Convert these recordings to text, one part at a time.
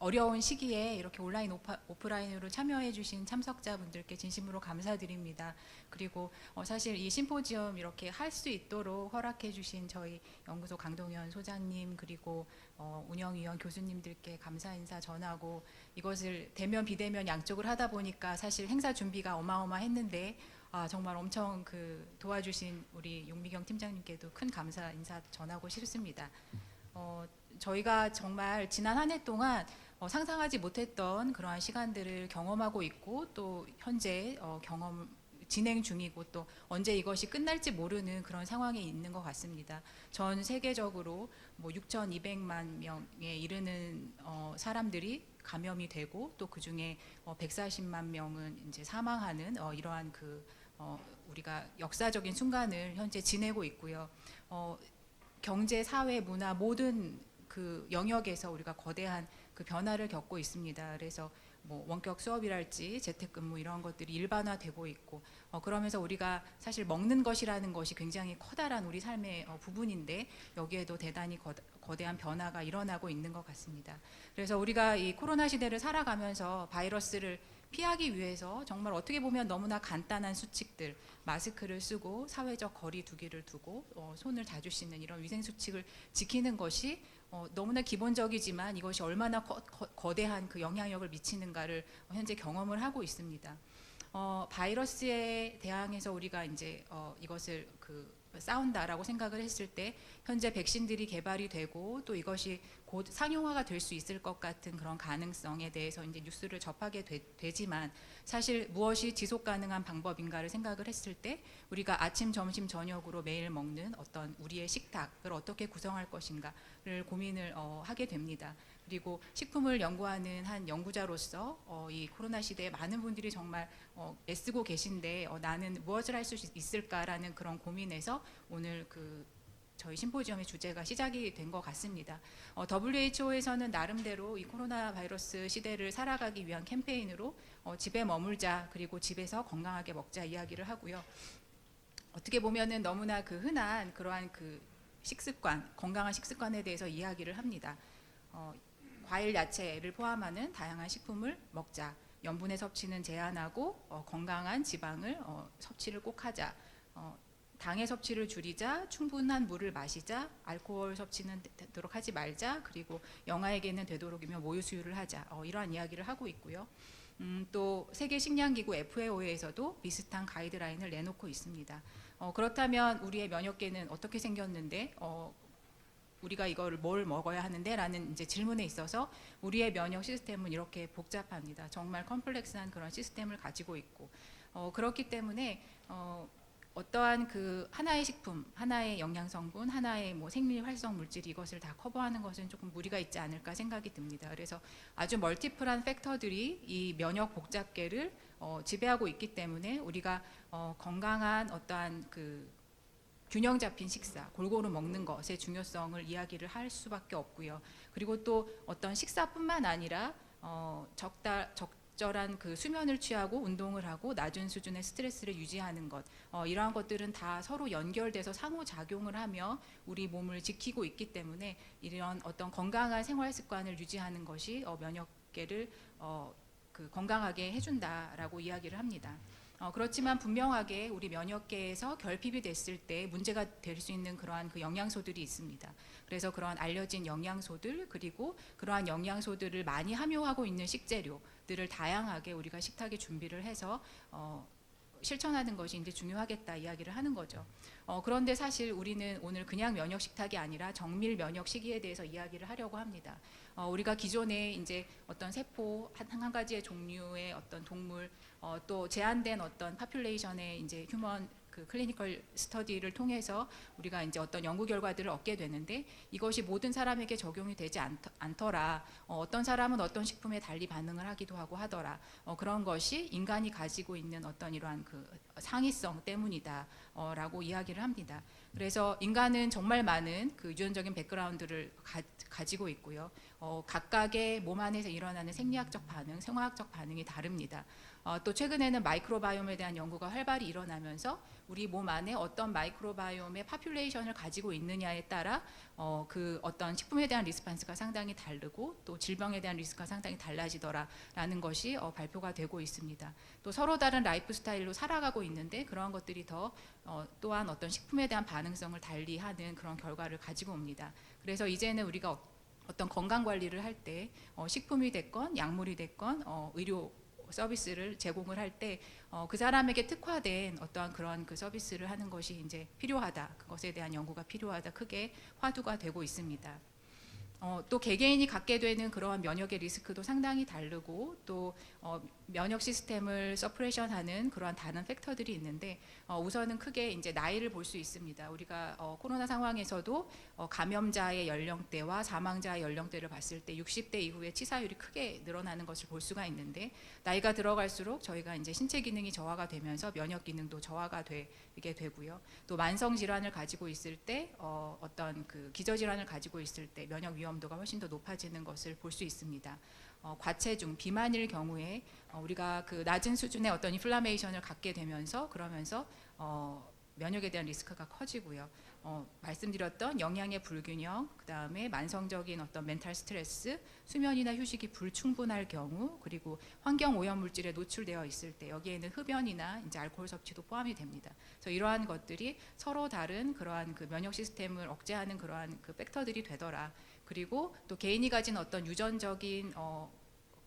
어려운 시기에 이렇게 온라인 오프라인으로 참여해 주신 참석자분들께 진심으로 감사드립니다. 그리고 사실 이 심포지엄 이렇게 할 수 있도록 허락해 주신 저희 연구소 강동현 소장님 그리고 운영위원 교수님들께 감사 인사 전하고, 이것을 대면 비대면 양쪽을 하다 보니까 사실 행사 준비가 어마어마했는데 정말 엄청 도와주신 우리 용미경 팀장님께도 큰 감사 인사 전하고 싶습니다. 저희가 정말 지난 한 해 동안 상상하지 못했던 그러한 시간들을 경험하고 있고, 또 현재 진행 중이고, 또 언제 이것이 끝날지 모르는 그런 상황에 있는 것 같습니다. 전 세계적으로 6,200만 명에 이르는 사람들이 감염이 되고, 또 그 중에 140만 명은 이제 사망하는 이러한 우리가 역사적인 순간을 현재 지내고 있고요. 경제, 사회, 문화 모든 그 영역에서 우리가 거대한 그 변화를 겪고 있습니다. 그래서 원격 수업이랄지 재택근무 이런 것들이 일반화되고 있고, 그러면서 우리가 사실 먹는 것이라는 것이 굉장히 커다란 우리 삶의 부분인데, 여기에도 대단히 거대한 변화가 일어나고 있는 것 같습니다. 그래서 우리가 이 코로나 시대를 살아가면서 바이러스를 피하기 위해서 정말 어떻게 보면 너무나 간단한 수칙들, 마스크를 쓰고 사회적 거리 두기를 두고 손을 자주 씻는 이런 위생 수칙을 지키는 것이 너무나 기본적이지만, 이것이 얼마나 거대한 그 영향력을 미치는가를 현재 경험을 하고 있습니다. 바이러스에 대항해서 우리가 이제 이것을 싸운다라고 생각을 했을 때, 현재 백신들이 개발이 되고 또 이것이 곧 상용화가 될 수 있을 것 같은 그런 가능성에 대해서 이제 뉴스를 접하게 되지만, 사실 무엇이 지속 가능한 방법인가를 생각을 했을 때, 우리가 아침, 점심, 저녁으로 매일 먹는 어떤 우리의 식탁을 어떻게 구성할 것인가를 고민을 하게 됩니다. 그리고 식품을 연구하는 한 연구자로서 이 코로나 시대에 많은 분들이 정말 애쓰고 계신데 나는 무엇을 할 수 있을까라는 그런 고민에서 오늘 저희 심포지엄의 주제가 시작이 된 것 같습니다. WHO에서는 나름대로 이 코로나 바이러스 시대를 살아가기 위한 캠페인으로 집에 머물자, 그리고 집에서 건강하게 먹자 이야기를 하고요. 어떻게 보면은 너무나 흔한 그러한 식습관, 건강한 식습관에 대해서 이야기를 합니다. 과일, 야채를 포함하는 다양한 식품을 먹자, 염분의 섭취는 제한하고 건강한 지방을 섭취를 꼭 하자, 당의 섭취를 줄이자, 충분한 물을 마시자, 알코올 섭취는 되도록 하지 말자, 그리고 영아에게는 되도록이면 모유 수유를 하자, 이러한 이야기를 하고 있고요. 또 세계식량기구 FAO에서도 비슷한 가이드라인을 내놓고 있습니다. 그렇다면 우리의 면역계는 어떻게 생겼는데 우리가 이걸 뭘 먹어야 하는데 라는 이제 질문에 있어서, 우리의 면역 시스템은 이렇게 복잡합니다. 정말 컴플렉스한 그런 시스템을 가지고 있고, 그렇기 때문에 어떠한 하나의 식품, 하나의 영양성분, 하나의 생리 활성 물질, 이것을 다 커버하는 것은 조금 무리가 있지 않을까 생각이 듭니다. 그래서 아주 멀티플한 팩터들이 이 면역 복잡계를 지배하고 있기 때문에, 우리가 건강한 어떠한 균형 잡힌 식사, 골고루 먹는 것의 중요성을 이야기를 할 수밖에 없고요. 그리고 또 어떤 식사뿐만 아니라 적절한 수면을 취하고 운동을 하고 낮은 수준의 스트레스를 유지하는 것, 이러한 것들은 다 서로 연결돼서 상호작용을 하며 우리 몸을 지키고 있기 때문에, 이런 어떤 건강한 생활 습관을 유지하는 것이 면역계를 건강하게 해준다라고 이야기를 합니다. 그렇지만 분명하게 우리 면역계에서 결핍이 됐을 때 문제가 될 수 있는 그러한 영양소들이 있습니다. 그래서 그러한 알려진 영양소들, 그리고 그러한 영양소들을 많이 함유하고 있는 식재료들을 다양하게 우리가 식탁에 준비를 해서 실천하는 것이 이제 중요하겠다 이야기를 하는 거죠. 그런데 사실 우리는 오늘 그냥 면역 식탁이 아니라 정밀 면역 시기에 대해서 이야기를 하려고 합니다. 우리가 기존에 이제 어떤 세포 한 가지의 종류의 어떤 동물, 또 제한된 어떤 파퓰레이션의 이제 휴먼 클리니컬 스터디를 통해서 우리가 이제 어떤 연구 결과들을 얻게 되는데, 이것이 모든 사람에게 적용이 되지 않더라. 어떤 사람은 어떤 식품에 달리 반응을 하기도 하고 하더라. 그런 것이 인간이 가지고 있는 어떤 이러한 상이성 때문이다 라고 이야기를 합니다. 그래서 인간은 정말 많은 유전적인 백그라운드를 가지고 있고요. 각각의 몸 안에서 일어나는 생리학적 반응, 생화학적 반응이 다릅니다. 또 최근에는 마이크로바이옴에 대한 연구가 활발히 일어나면서 우리 몸 안에 어떤 마이크로바이옴의 파퓰레이션을 가지고 있느냐에 따라 그 어떤 식품에 대한 리스판스가 상당히 다르고 또 질병에 대한 리스크가 상당히 달라지더라라는 것이 발표가 되고 있습니다. 또 서로 다른 라이프 스타일로 살아가고 있는데 그러한 것들이 더 또한 어떤 식품에 대한 반응성을 달리하는 그런 결과를 가지고 옵니다. 그래서 이제는 우리가 어떤 건강 관리를 할 때 식품이 됐건 약물이 됐건 의료 서비스를 제공을 할 때 그 사람에게 특화된 어떠한 그런 그 서비스를 하는 것이 이제 필요하다. 그것에 대한 연구가 필요하다. 크게 화두가 되고 있습니다. 또 개개인이 갖게 되는 그러한 면역의 리스크도 상당히 다르고 또 면역 시스템을 서프레션하는 그러한 다른 팩터들이 있는데 우선은 크게 이제 나이를 볼 수 있습니다. 우리가 코로나 상황에서도 감염자의 연령대와 사망자의 연령대를 봤을 때 60대 이후에 치사율이 크게 늘어나는 것을 볼 수가 있는데 나이가 들어갈수록 저희가 이제 신체 기능이 저하가 되면서 면역 기능도 저하가 되게 되고요. 또 만성 질환을 가지고 있을 때 어떤 그 기저 질환을 가지고 있을 때 면역 위험도가 훨씬 더 높아지는 것을 볼 수 있습니다. 과체중, 비만일 경우에 우리가 그 낮은 수준의 어떤 인플라메이션을 갖게 되면서 그러면서 면역에 대한 리스크가 커지고요. 말씀드렸던 영양의 불균형, 그 다음에 만성적인 어떤 멘탈 스트레스, 수면이나 휴식이 불충분할 경우, 그리고 환경 오염 물질에 노출되어 있을 때 여기에는 흡연이나 이제 알코올 섭취도 포함이 됩니다. 그래서 이러한 것들이 서로 다른 그러한 그 면역 시스템을 억제하는 그러한 그 팩터들이 되더라. 그리고 또 개인이 가진 어떤 유전적인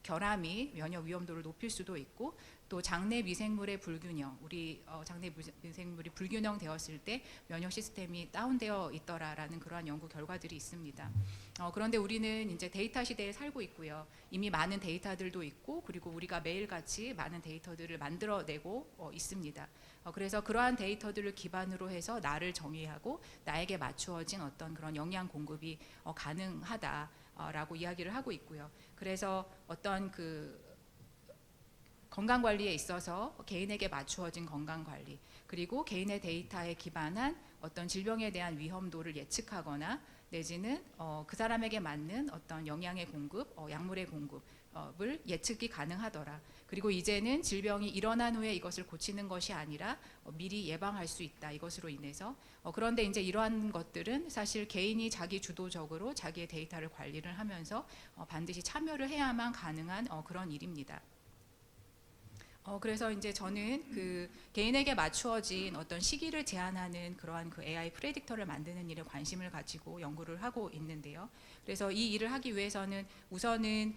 결함이 면역 위험도를 높일 수도 있고 또 장내 미생물의 불균형, 우리 장내 미생물이 불균형되었을 때 면역 시스템이 다운되어 있더라라는 그러한 연구 결과들이 있습니다. 그런데 우리는 이제 데이터 시대에 살고 있고요. 이미 많은 데이터들도 있고 그리고 우리가 매일같이 많은 데이터들을 만들어내고 있습니다. 그래서 그러한 데이터들을 기반으로 해서 나를 정의하고 나에게 맞추어진 어떤 그런 영양 공급이 가능하다라고 이야기를 하고 있고요. 그래서 어떤 그 건강 관리에 있어서 개인에게 맞추어진 건강 관리 그리고 개인의 데이터에 기반한 어떤 질병에 대한 위험도를 예측하거나 내지는 그 사람에게 맞는 어떤 영양의 공급, 약물의 공급을 예측이 가능하더라. 그리고 이제는 질병이 일어난 후에 이것을 고치는 것이 아니라 미리 예방할 수 있다. 이것으로 인해서 그런데 이제 이러한 것들은 사실 개인이 자기 주도적으로 자기의 데이터를 관리를 하면서 반드시 참여를 해야만 가능한 그런 일입니다. 그래서 이제 저는 그 개인에게 맞추어진 어떤 시기를 제한하는 그러한 그 AI 프레딕터를 만드는 일에 관심을 가지고 연구를 하고 있는데요. 그래서 이 일을 하기 위해서는 우선은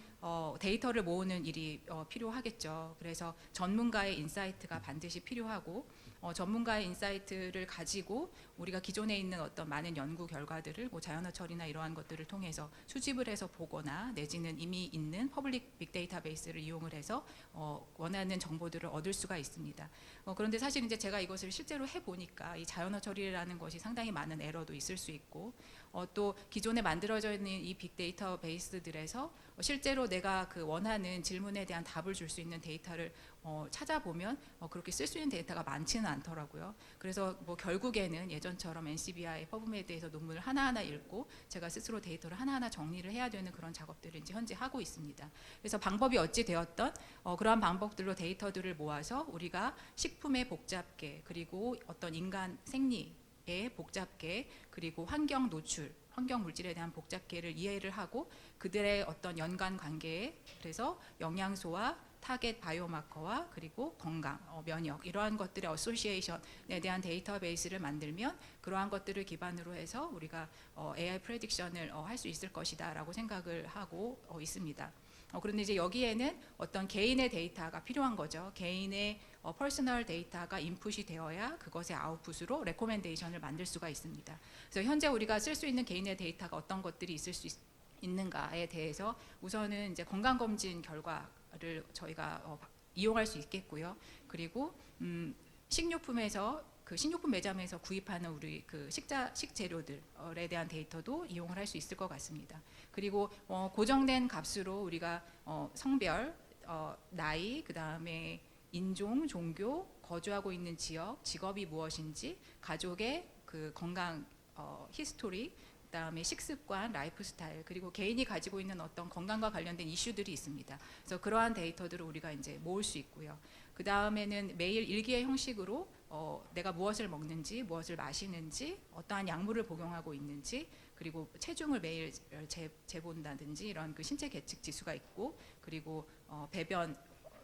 데이터를 모으는 일이 필요하겠죠. 그래서 전문가의 인사이트가 반드시 필요하고 전문가의 인사이트를 가지고 우리가 기존에 있는 어떤 많은 연구 결과들을 뭐 자연어 처리나 이러한 것들을 통해서 수집을 해서 보거나 내지는 이미 있는 퍼블릭 빅데이터베이스를 이용을 해서 원하는 정보들을 얻을 수가 있습니다. 그런데 사실 이제 제가 이것을 실제로 해보니까 이 자연어 처리라는 것이 상당히 많은 에러도 있을 수 있고 또 기존에 만들어져 있는 이 빅데이터 베이스들에서 실제로 내가 그 원하는 질문에 대한 답을 줄 수 있는 데이터를 찾아보면 그렇게 쓸 수 있는 데이터가 많지는 않더라고요. 그래서 뭐 결국에는 예전처럼 NCBI 퍼브메드에서 논문을 하나하나 읽고 제가 스스로 데이터를 하나하나 정리를 해야 되는 그런 작업들을 이제 현재 하고 있습니다. 그래서 방법이 어찌 되었던 그러한 방법들로 데이터들을 모아서 우리가 식품의 복잡계 그리고 어떤 인간 생리의 복잡계 그리고 환경 노출 환경 물질에 대한 복잡계를 이해를 하고 그들의 어떤 연관 관계에 그래서 영양소와 타겟 바이오마커와 그리고 건강, 면역 이러한 것들의 어소시에이션에 대한 데이터베이스를 만들면 그러한 것들을 기반으로 해서 우리가 AI 프레딕션을 할 수 있을 것이다 라고 생각을 하고 있습니다. 그런데 이제 여기에는 어떤 개인의 데이터가 필요한 거죠. 개인의 퍼스널 데이터가 인풋이 되어야 그것의 아웃풋으로 레코멘데이션을 만들 수가 있습니다. 그래서 현재 우리가 쓸 수 있는 개인의 데이터가 어떤 것들이 있을 수 있는가에 대해서 우선은 이제 건강검진 결과를 저희가 이용할 수 있겠고요. 그리고 식료품에서 그 식료품 매점에서 구입하는 우리 그 식재료들에 대한 데이터도 이용을 할 수 있을 것 같습니다. 그리고 고정된 값으로 우리가 성별, 나이, 그 다음에 인종, 종교, 거주하고 있는 지역, 직업이 무엇인지, 가족의 그 건강 히스토리, 그다음에 식습관, 라이프 스타일, 그리고 개인이 가지고 있는 어떤 건강과 관련된 이슈들이 있습니다. 그래서 그러한 데이터들을 우리가 이제 모을 수 있고요. 그 다음에는 매일 일기의 형식으로 내가 무엇을 먹는지, 무엇을 마시는지, 어떠한 약물을 복용하고 있는지, 그리고 체중을 매일 재본다든지 이런 그 신체 계측 지수가 있고, 그리고 배변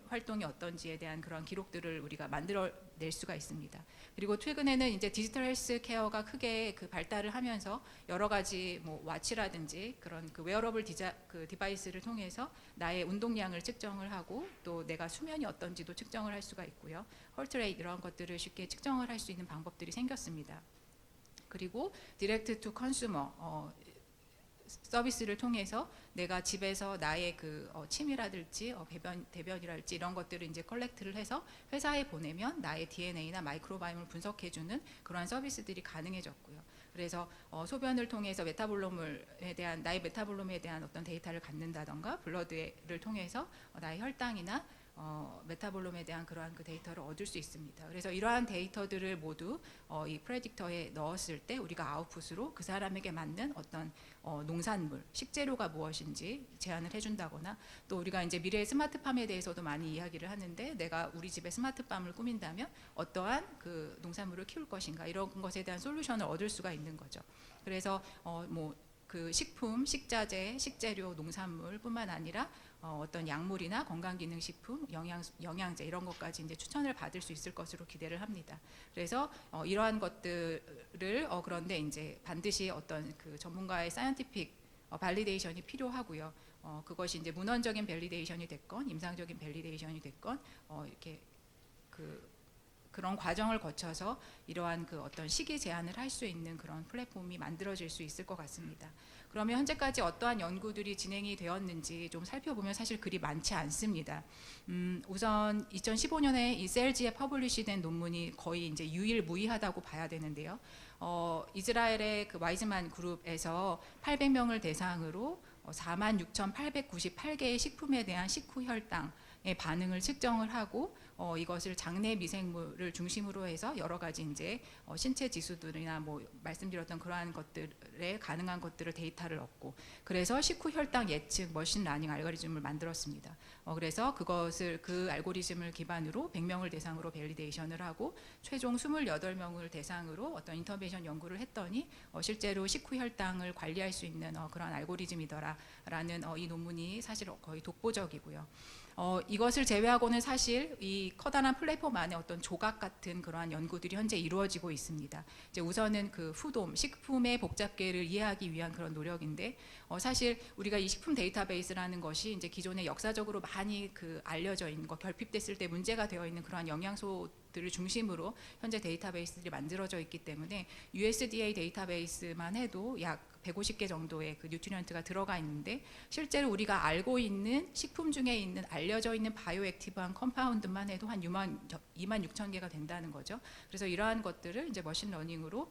활동이 어떤지에 대한 그런 기록들을 우리가 만들어낼 수가 있습니다. 그리고 최근에는 이제 디지털 헬스 케어가 크게 그 발달을 하면서 여러 가지 뭐 와치라든지 그런 그 웨어러블 디바이스를 통해서 나의 운동량을 측정을 하고 또 내가 수면이 어떤지도 측정을 할 수가 있고요. 헐트레이트 이런 것들을 쉽게 측정을 할 수 있는 방법들이 생겼습니다. 그리고 디렉트 투 컨슈머 서비스를 통해서 내가 집에서 나의 그 침이라든지 대변이랄지 이런 것들을 이제 컬렉트를 해서 회사에 보내면 나의 DNA나 마이크로바이옴을 분석해주는 그러한 서비스들이 가능해졌고요. 그래서 소변을 통해서 나의 메타볼롬에 대한 어떤 데이터를 갖는다던가 블러드를 통해서 나의 혈당이나 메타볼롬에 대한 그러한 그 데이터를 얻을 수 있습니다. 그래서 이러한 데이터들을 모두 이 프레딕터에 넣었을 때 우리가 아웃풋으로 그 사람에게 맞는 어떤 농산물, 식재료가 무엇인지 제안을 해준다거나, 또 우리가 이제 미래의 스마트팜에 대해서도 많이 이야기를 하는데 내가 우리 집에 스마트팜을 꾸민다면 어떠한 그 농산물을 키울 것인가, 이런 것에 대한 솔루션을 얻을 수가 있는 거죠. 그래서 그 식품, 식자재, 식재료, 농산물뿐만 아니라 어떤 약물이나 건강기능식품, 영양제 이런 것까지 이제 추천을 받을 수 있을 것으로 기대를 합니다. 그래서 이러한 것들을 그런데 이제 반드시 어떤 그 전문가의 사이언티픽 발리데이션이 필요하고요. 그것이 이제 문헌적인 밸리데이션이 됐건 임상적인 밸리데이션이 됐건 이렇게 그런 과정을 거쳐서 이러한 그 어떤 시기 제한을 할 수 있는 그런 플랫폼이 만들어질 수 있을 것 같습니다. 그러면 현재까지 어떠한 연구들이 진행이 되었는지 좀 살펴보면 사실 그리 많지 않습니다. 우선 2015년에 이 셀지에 퍼블리시된 논문이 거의 이제 유일무이하다고 봐야 되는데요. 이스라엘의 그 와이즈만 그룹에서 800명을 대상으로 46,898개의 식품에 대한 식후 혈당의 반응을 측정을 하고 이것을 장내 미생물을 중심으로 해서 여러 가지 이제 신체 지수들이나 뭐 말씀드렸던 그러한 것들에 가능한 것들을 데이터를 얻고, 그래서 식후 혈당 예측 머신 러닝 알고리즘을 만들었습니다. 그래서 그 알고리즘을 기반으로 100명을 대상으로 밸리데이션을 하고 최종 28명을 대상으로 어떤 인터벤션 연구를 했더니 실제로 식후 혈당을 관리할 수 있는 그런 알고리즘이더라라는 이 논문이 사실 거의 독보적이고요. 이것을 제외하고는 사실 이 커다란 플랫폼 안에 어떤 조각 같은 그러한 연구들이 현재 이루어지고 있습니다. 이제 우선은 그 푸돔, 식품의 복잡계를 이해하기 위한 그런 노력인데, 사실 우리가 이 식품 데이터베이스라는 것이 이제 기존에 역사적으로 많이 그 알려져 있는 거, 결핍됐을 때 문제가 되어 있는 그러한 영양소들을 중심으로 현재 데이터베이스들이 만들어져 있기 때문에 USDA 데이터베이스만 해도 약 150개 정도의 그 뉴트리언트가 들어가 있는데, 실제로 우리가 알고 있는 식품 중에 있는 알려져 있는 바이오 액티브한 컴파운드만 해도 한 26,000개가 된다는 거죠. 그래서 이러한 것들을 이제 머신러닝으로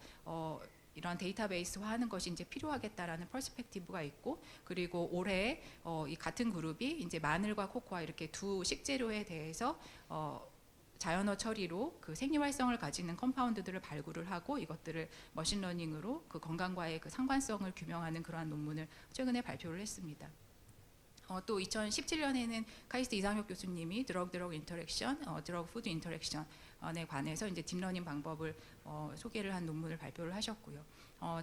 이러한 데이터베이스화하는 것이 이제 필요하겠다라는 퍼스펙티브가 있고, 그리고 올해 이 같은 그룹이 이제 마늘과 코코아 이렇게 두 식재료에 대해서 자연어 처리로 그 생리활성을 가지는 컴파운드들을 발굴을 하고 이것들을 머신러닝으로 그 건강과의 그 상관성을 규명하는 그러한 논문을 최근에 발표를 했습니다. 또 2017년에는 카이스트 이상혁 교수님이 드러그 인터랙션, 드러그 푸드 인터랙션에 관해서 이제 딥러닝 방법을 소개를 한 논문을 발표를 하셨고요.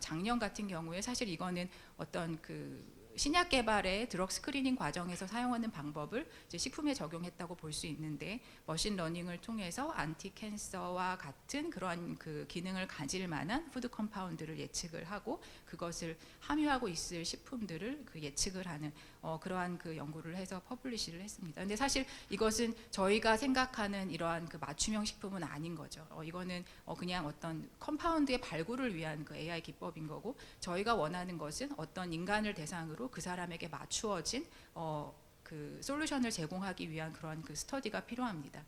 작년 같은 경우에 사실 이거는 어떤 그 신약 개발의 드럭 스크리닝 과정에서 사용하는 방법을 이제 식품에 적용했다고 볼 수 있는데, 머신러닝을 통해서 안티 캔서와 같은 그러한 그 기능을 가질 만한 푸드 컴파운드를 예측을 하고 그것을 함유하고 있을 식품들을 그 예측을 하는 그러한 그 연구를 해서 퍼블리시를 했습니다. 근데 사실 이것은 저희가 생각하는 이러한 그 맞춤형 식품은 아닌 거죠. 이거는 그냥 어떤 컴파운드의 발굴을 위한 그 AI 기법인 거고, 저희가 원하는 것은 어떤 인간을 대상으로 그 사람에게 맞추어진 그 솔루션을 제공하기 위한 그런 그 스터디가 필요합니다.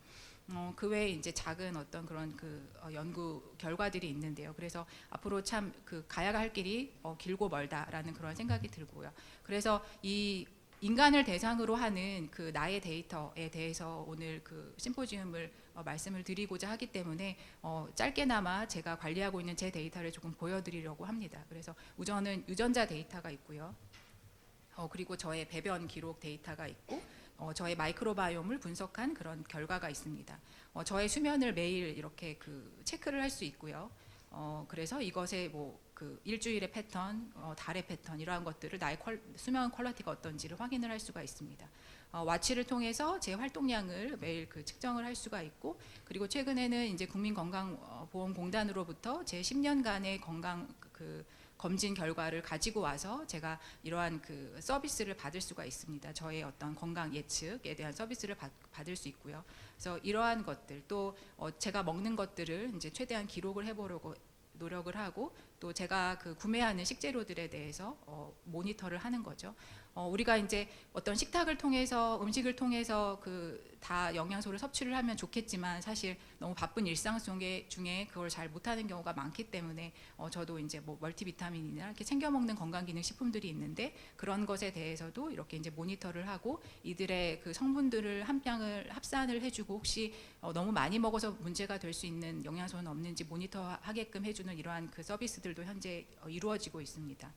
그 외에 이제 작은 어떤 그런 그 연구 결과들이 있는데요. 그래서 앞으로 참 그 가야 할 길이 길고 멀다라는 그런 생각이 들고요. 그래서 이 인간을 대상으로 하는 그 나의 데이터에 대해서 오늘 그 심포지움을 말씀을 드리고자 하기 때문에 짧게나마 제가 관리하고 있는 제 데이터를 조금 보여드리려고 합니다. 그래서 우선은 유전자 데이터가 있고요. 그리고 저의 배변 기록 데이터가 있고 저의 마이크로바이옴을 분석한 그런 결과가 있습니다. 저의 수면을 매일 이렇게 그 체크를 할 수 있고요. 그래서 이것에 뭐 그 일주일의 패턴, 달의 패턴 이러한 것들을 나의 수면 퀄리티가 어떤지를 확인을 할 수가 있습니다. 와치를 통해서 제 활동량을 매일 그 측정을 할 수가 있고, 그리고 최근에는 이제 국민건강보험공단으로부터 제 10년간의 건강 그 검진 결과를 가지고 와서 제가 이러한 그 서비스를 받을 수가 있습니다. 저의 어떤 건강 예측에 대한 서비스를 받을 수 있고요. 그래서 이러한 것들 또 제가 먹는 것들을 이제 최대한 기록을 해보려고 노력을 하고, 또 제가 그 구매하는 식재료들에 대해서 모니터를 하는 거죠. 우리가 이제 어떤 식탁을 통해서 음식을 통해서 그 다 영양소를 섭취를 하면 좋겠지만 사실 너무 바쁜 일상 중에 그걸 잘 못하는 경우가 많기 때문에 저도 이제 뭐 멀티비타민이나 이렇게 챙겨 먹는 건강기능식품들이 있는데 그런 것에 대해서도 이렇게 이제 모니터를 하고 이들의 그 성분들을 함량을 합산을 해주고 혹시 너무 많이 먹어서 문제가 될 수 있는 영양소는 없는지 모니터하게끔 해주는 이러한 그 서비스들도 현재 이루어지고 있습니다.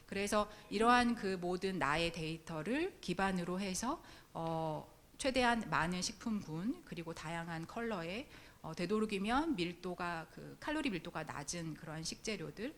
그래서 이러한 그 모든 나의 데이터를 기반으로 해서 최대한 많은 식품군 그리고 다양한 컬러의 되도록이면 밀도가 그 칼로리 밀도가 낮은 그러한 식재료들,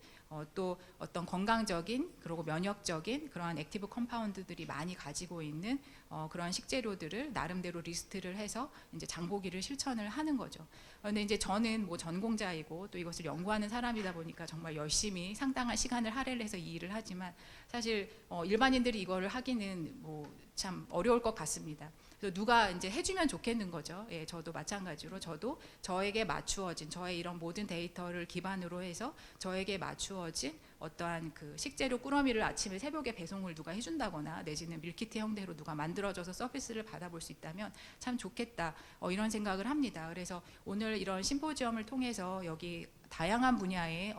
또 어떤 건강적인 그리고 면역적인 그러한 액티브 컴파운드들이 많이 가지고 있는 그러한 식재료들을 나름대로 리스트를 해서 이제 장보기를 실천을 하는 거죠. 그런데 이제 저는 뭐 전공자이고 또 이것을 연구하는 사람이다 보니까 정말 열심히 상당한 시간을 할애를 해서 이 일을 하지만 사실 일반인들이 이거를 하기는 뭐 참 어려울 것 같습니다. 그래서 누가 이제 해주면 좋겠는 거죠. 예, 저도 마찬가지로 저도 저에게 맞추어진 저의 이런 모든 데이터를 기반으로 해서 저에게 맞추어진 어떠한 그 식재료 꾸러미를 아침에 새벽에 배송을 누가 해준다거나 내지는 밀키트 형태로 누가 만들어줘서 서비스를 받아볼 수 있다면 참 좋겠다, 이런 생각을 합니다. 그래서 오늘 이런 심포지엄을 통해서 여기 다양한 분야의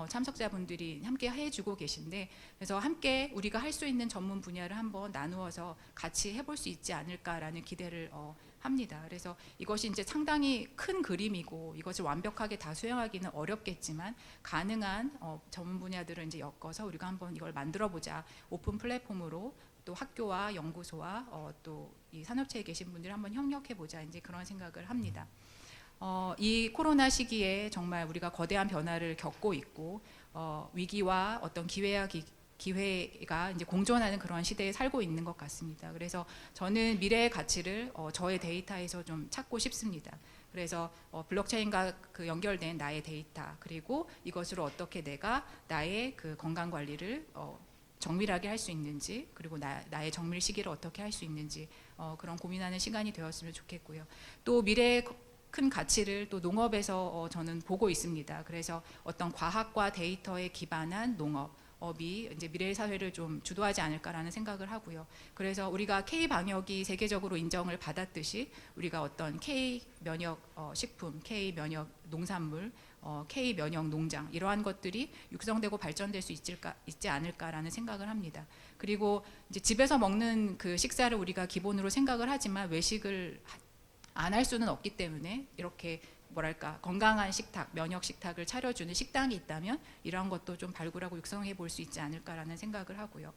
참석자분들이 함께 해주고 계신데, 그래서 함께 우리가 할 수 있는 전문 분야를 한번 나누어서 같이 해볼 수 있지 않을까라는 기대를 합니다. 그래서 이것이 이제 상당히 큰 그림이고 이것을 완벽하게 다 수행하기는 어렵겠지만 가능한 전문 분야들을 이제 엮어서 우리가 한번 이걸 만들어 보자. 오픈 플랫폼으로 또 학교와 연구소와 또 이 산업체에 계신 분들 한번 협력해 보자. 이제 그런 생각을 합니다. 이 코로나 시기에 정말 우리가 거대한 변화를 겪고 있고 위기와 어떤 기회가 이제 공존하는 그런 시대에 살고 있는 것 같습니다. 그래서 저는 미래의 가치를 저의 데이터에서 좀 찾고 싶습니다. 그래서 블록체인과 그 연결된 나의 데이터, 그리고 이것으로 어떻게 내가 나의 그 건강 관리를 정밀하게 할 수 있는지, 그리고 나의 정밀 시기를 어떻게 할 수 있는지 그런 고민하는 시간이 되었으면 좋겠고요. 또 미래의 큰 가치를 또 농업에서 저는 보고 있습니다. 그래서 어떤 과학과 데이터에 기반한 농업이 이제 미래의 사회를 좀 주도하지 않을까라는 생각을 하고요. 그래서 우리가 K 방역이 세계적으로 인정을 받았듯이 우리가 어떤 K 면역 식품, K 면역 농산물, K 면역 농장 이러한 것들이 육성되고 발전될 수 있지 않을까라는 생각을 합니다. 그리고 이제 집에서 먹는 그 식사를 우리가 기본으로 생각을 하지만 외식을 안 할 수는 없기 때문에 이렇게 뭐랄까 건강한 식탁, 면역 식탁을 차려주는 식당이 있다면 이러한 것도 좀 발굴하고 육성해 볼 수 있지 않을까라는 생각을 하고요.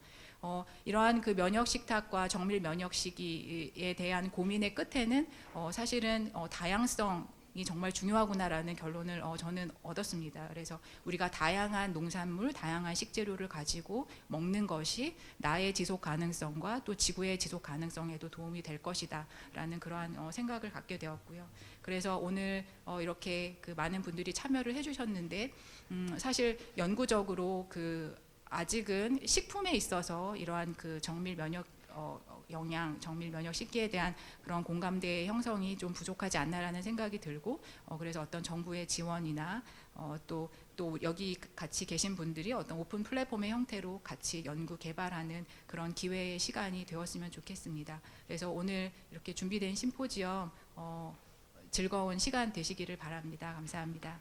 이러한 그 면역 식탁과 정밀 면역 시기에 대한 고민의 끝에는 사실은 다양성이 정말 중요하구나라는 결론을 저는 얻었습니다. 그래서 우리가 다양한 농산물, 다양한 식재료를 가지고 먹는 것이 나의 지속 가능성과 또 지구의 지속 가능성에도 도움이 될 것이다라는 그러한 생각을 갖게 되었고요. 그래서 오늘 이렇게 그 많은 분들이 참여를 해주셨는데 사실 연구적으로 그 아직은 식품에 있어서 이러한 그 정밀 면역 영양, 정밀 면역 식기에 대한 그런 공감대 형성이 좀 부족하지 않나라는 생각이 들고 그래서 어떤 정부의 지원이나 또 여기 같이 계신 분들이 어떤 오픈 플랫폼의 형태로 같이 연구 개발하는 그런 기회의 시간이 되었으면 좋겠습니다. 그래서 오늘 이렇게 준비된 심포지엄 즐거운 시간 되시기를 바랍니다. 감사합니다.